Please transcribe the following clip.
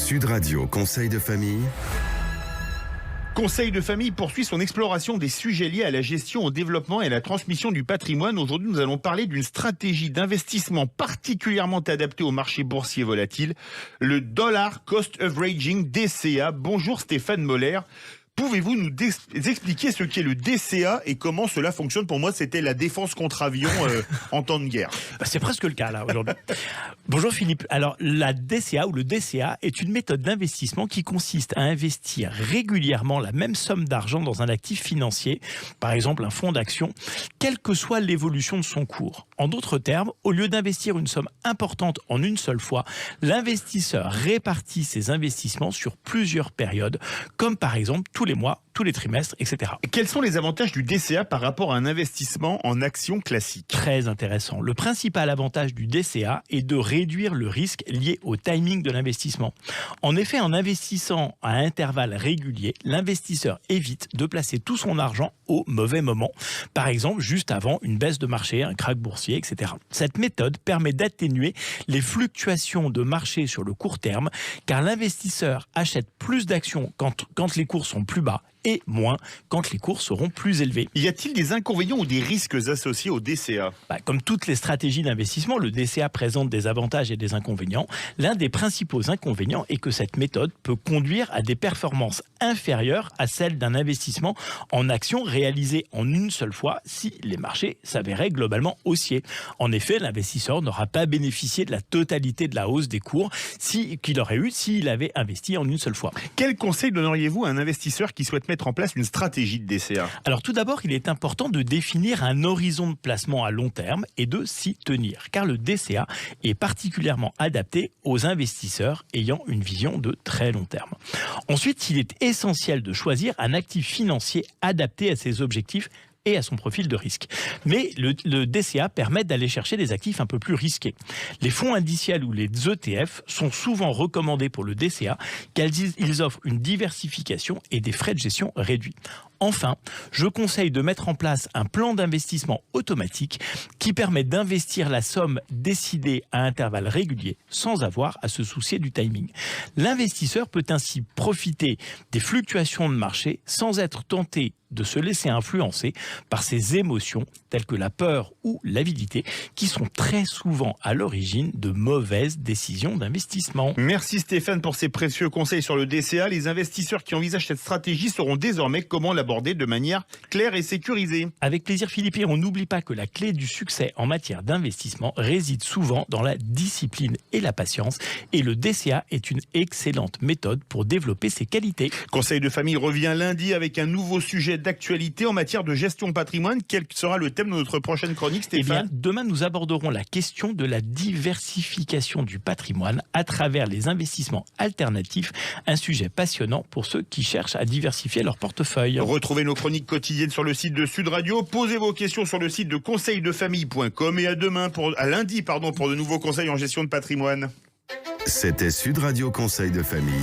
Sud Radio Conseil de famille. Conseil de famille poursuit son exploration des sujets liés à la gestion, au développement et à la transmission du patrimoine. Aujourd'hui, nous allons parler d'une stratégie d'investissement particulièrement adaptée au marché boursier volatile, le Dollar Cost Averaging DCA. Bonjour Stéphane Moller. Pouvez-vous nous expliquer ce qu'est le DCA et comment cela fonctionne? Pour moi, c'était la défense contre avion en temps de guerre. C'est presque le cas là aujourd'hui. Bonjour Philippe. Alors la DCA ou le DCA est une méthode d'investissement qui consiste à investir régulièrement la même somme d'argent dans un actif financier, par exemple un fonds d'action, quelle que soit l'évolution de son cours. En d'autres termes, au lieu d'investir une somme importante en une seule fois, l'investisseur répartit ses investissements sur plusieurs périodes, comme par exemple tous les mois, tous les trimestres, etc. Quels sont les avantages du DCA par rapport à un investissement en actions classiques? Très intéressant. Le principal avantage du DCA est de réduire le risque lié au timing de l'investissement. En effet, en investissant à intervalles réguliers, l'investisseur évite de placer tout son argent au mauvais moment. Par exemple, juste avant une baisse de marché, un krach boursier, etc. Cette méthode permet d'atténuer les fluctuations de marché sur le court terme, car l'investisseur achète plus d'actions quand les cours sont plus bas et moins quand les cours seront plus élevés. Y a-t-il des inconvénients ou des risques associés au DCA? Comme toutes les stratégies d'investissement, le DCA présente des avantages et des inconvénients. L'un des principaux inconvénients est que cette méthode peut conduire à des performances inférieures à celles d'un investissement en actions réalisé en une seule fois si les marchés s'avéraient globalement haussiers. En effet, l'investisseur n'aura pas bénéficié de la totalité de la hausse des cours qu'il aurait eu s'il avait investi en une seule fois. Quel conseil donneriez-vous à un investisseur qui souhaite mettre en place une stratégie de DCA? Alors tout d'abord, il est important de définir un horizon de placement à long terme et de s'y tenir, car le DCA est particulièrement adapté aux investisseurs ayant une vision de très long terme. Ensuite, il est essentiel de choisir un actif financier adapté à ses objectifs et à son profil de risque. Mais le DCA permet d'aller chercher des actifs un peu plus risqués. Les fonds indiciels ou les ETF sont souvent recommandés pour le DCA car ils offrent une diversification et des frais de gestion réduits. Enfin, je conseille de mettre en place un plan d'investissement automatique qui permet d'investir la somme décidée à intervalles réguliers sans avoir à se soucier du timing. L'investisseur peut ainsi profiter des fluctuations de marché sans être tenté de se laisser influencer par ses émotions telles que la peur ou l'avidité qui sont très souvent à l'origine de mauvaises décisions d'investissement. Merci Stéphane pour ces précieux conseils sur le DCA. Les investisseurs qui envisagent cette stratégie sauront désormais comment l'aborder de manière claire et sécurisée. Avec plaisir Philippe, et on n'oublie pas que la clé du succès en matière d'investissement réside souvent dans la discipline et la patience, et le DCA est une excellente méthode pour développer ses qualités. Conseil de famille revient lundi avec un nouveau sujet d'actualité en matière de gestion de patrimoine. Quel sera le thème de notre prochaine chronique, Stéphane? Demain, nous aborderons la question de la diversification du patrimoine à travers les investissements alternatifs, un sujet passionnant pour ceux qui cherchent à diversifier leur portefeuille. Retrouvez nos chroniques quotidiennes sur le site de Sud Radio, posez vos questions sur le site de conseildefamille.com et à lundi pour de nouveaux conseils en gestion de patrimoine. C'était Sud Radio Conseil de famille.